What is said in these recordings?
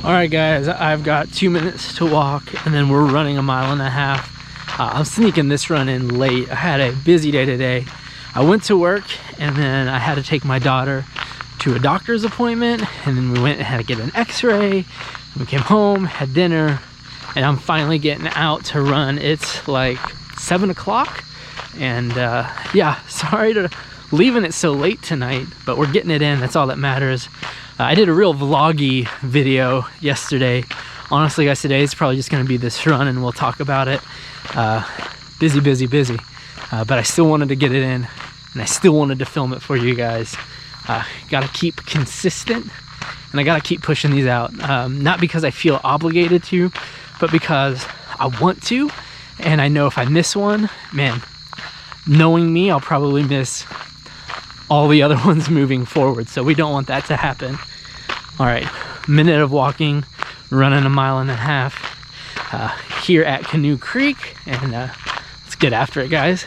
All right, guys, I've got 2 minutes to walk, and then we're running a 1.5 miles. I'm sneaking this run in late. I had a busy day today. I went to work, and then I had to take my daughter to a doctor's appointment, and then we went and had to get an x-ray. We came home, had dinner, and I'm finally getting out to run. It's like 7 o'clock, and yeah, sorry to leaving it so late tonight, but we're getting it in. That's all that matters. I did a real vloggy video yesterday. Honestly, guys, today is probably just going to be this run, and we'll talk about it. Busy, but I still wanted to get it in, and I still wanted to film it for you guys. Got to keep consistent, and I got to keep pushing these out. Not because I feel obligated to, but because I want to, and I know if I miss one, man, knowing me, I'll probably miss all the other ones moving forward, so we don't want that to happen. All right, minute of walking, running a 1.5 miles here at Canoe Creek, and let's get after it, guys.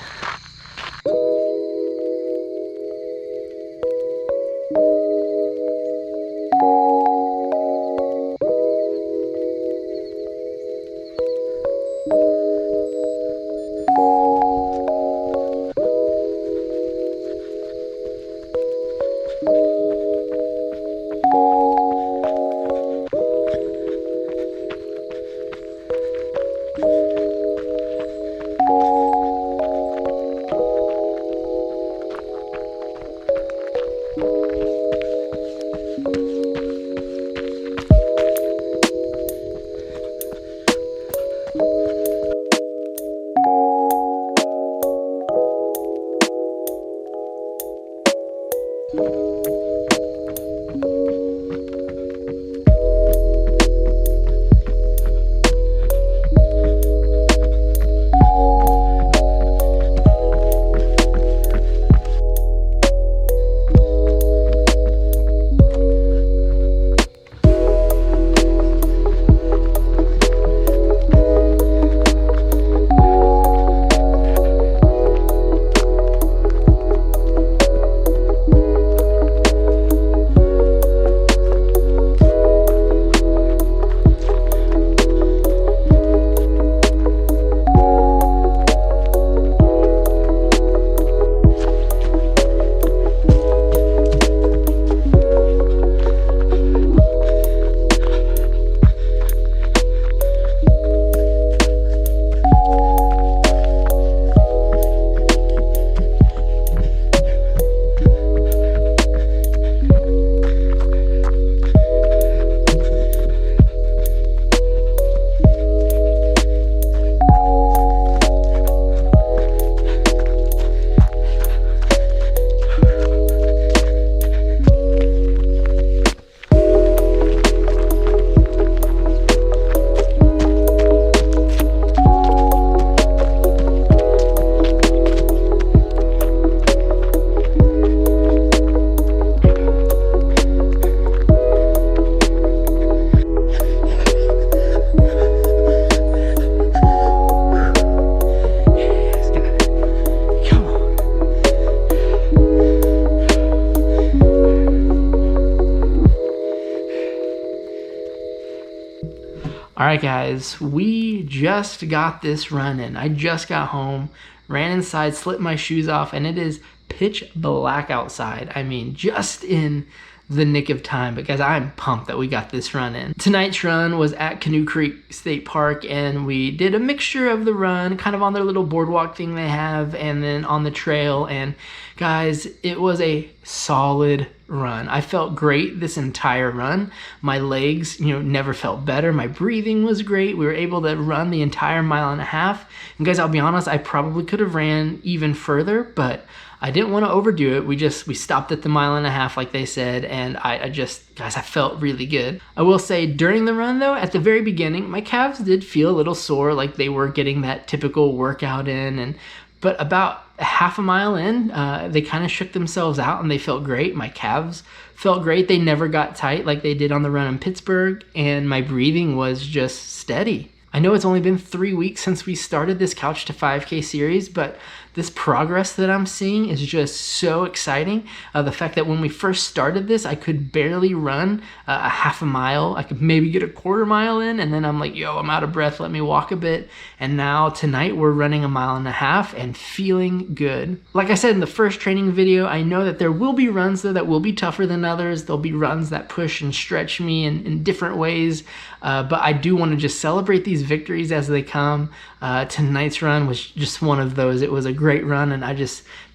All right, guys, we just got this run in. I just got home, ran inside, slipped my shoes off, and it is pitch black outside. I mean, just in the nick of time. But guys, I'm pumped that we got this run in. Tonight's run was at Canoe Creek State Park, and we did a mixture of the run, kind of on their little boardwalk thing they have, and then on the trail. And guys, it was a solid run. I felt great this entire run. My legs, never felt better. My breathing was great. We were able to run the entire 1.5 miles. And guys, I'll be honest, I probably could have ran even further, but I didn't want to overdo it. We stopped at the 1.5 miles like they said, and guys, I felt really good. I will say during the run though, at the very beginning, my calves did feel a little sore, like they were getting that typical workout in, but about 1/2 mile in, they kind of shook themselves out and they felt great. My calves felt great. They never got tight like they did on the run in Pittsburgh, and my breathing was just steady. I know it's only been 3 weeks since we started this Couch to 5K series, but this progress that I'm seeing is just so exciting. The fact that when we first started this, I could barely run a half a mile. I could maybe get a quarter mile in, and then I'm like, yo, I'm out of breath, let me walk a bit. And now tonight we're running a mile and a half and feeling good. Like I said in the first training video, I know that there will be runs though that will be tougher than others. There'll be runs that push and stretch me in different ways, but I do want to just celebrate these victories as they come. Tonight's run was just one of those. It was a great run, and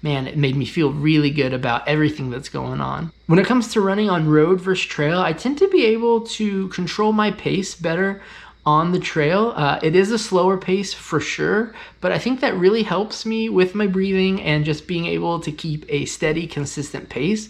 man, it made me feel really good about everything that's going on. When it comes to running on road versus trail, I tend to be able to control my pace better on the trail. It is a slower pace for sure, but I think that really helps me with my breathing and just being able to keep a steady, consistent pace.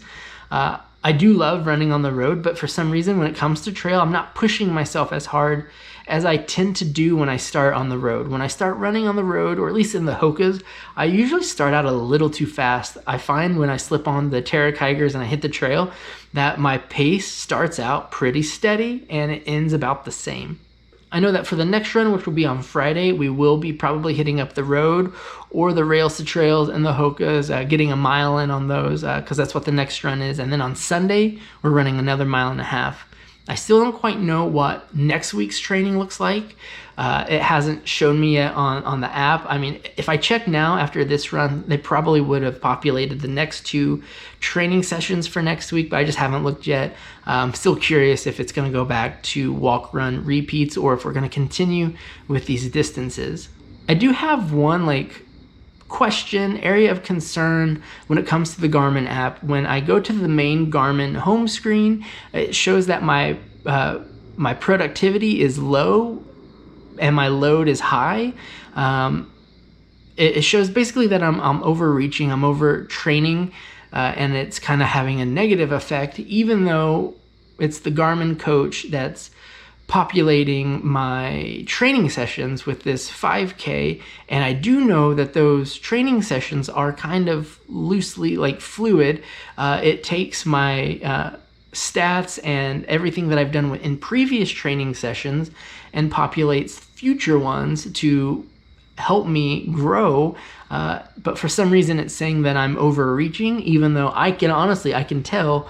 I do love running on the road, but for some reason when it comes to trail, I'm not pushing myself as hard as I tend to do when I start on the road. When I start running on the road, or at least in the Hokas, I usually start out a little too fast. I find when I slip on the Terra Kigers and I hit the trail that my pace starts out pretty steady and it ends about the same. I know that for the next run, which will be on Friday, we will be probably hitting up the road or the rails to trails and the Hokas, getting a mile in on those because that's what the next run is. And then on Sunday, we're running another mile and a half. I still don't quite know what next week's training looks like. It hasn't shown me yet on the app. I mean, if I check now after this run, they probably would have populated the next 2 training sessions for next week, but I just haven't looked yet. I'm still curious if it's going to go back to walk, run, repeats, or if we're going to continue with these distances. I do have one area of concern when it comes to the Garmin app. When I go to the main Garmin home screen, it shows that my productivity is low and my load is high. It shows basically that I'm overreaching, I'm overtraining, and it's kind of having a negative effect, even though it's the Garmin Coach that's populating my training sessions with this 5K, and I do know that those training sessions are kind of loosely fluid. It takes my stats and everything that I've done in previous training sessions and populates future ones to help me grow, but for some reason it's saying that I'm overreaching, even though I can tell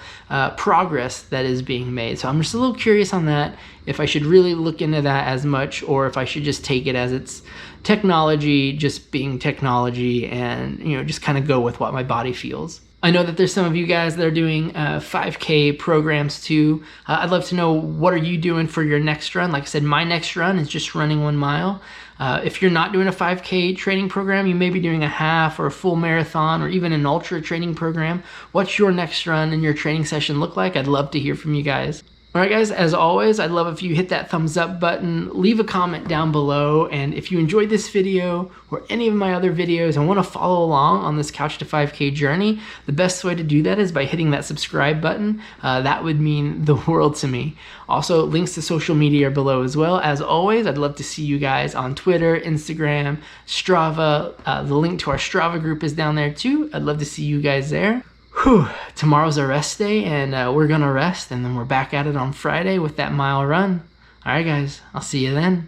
progress that is being made. So I'm just a little curious on that, if I should really look into that as much, or if I should just take it as it's technology just being technology and just kind of go with what my body feels. I know that there's some of you guys that are doing 5K programs too. I'd love to know, what are you doing for your next run? Like I said, my next run is just running 1 mile. If you're not doing a 5K training program, you may be doing a half or a full marathon or even an ultra training program. What's your next run and your training session look like? I'd love to hear from you guys. All right, guys, as always, I'd love if you hit that thumbs up button, leave a comment down below, and if you enjoyed this video or any of my other videos and want to follow along on this Couch to 5K journey, the best way to do that is by hitting that subscribe button. That would mean the world to me. Also, links to social media are below as well. As always, I'd love to see you guys on Twitter, Instagram, Strava. The link to our Strava group is down there too. I'd love to see you guys there. Tomorrow's a rest day, and we're gonna rest, and then we're back at it on Friday with that mile run. All right, guys, I'll see you then.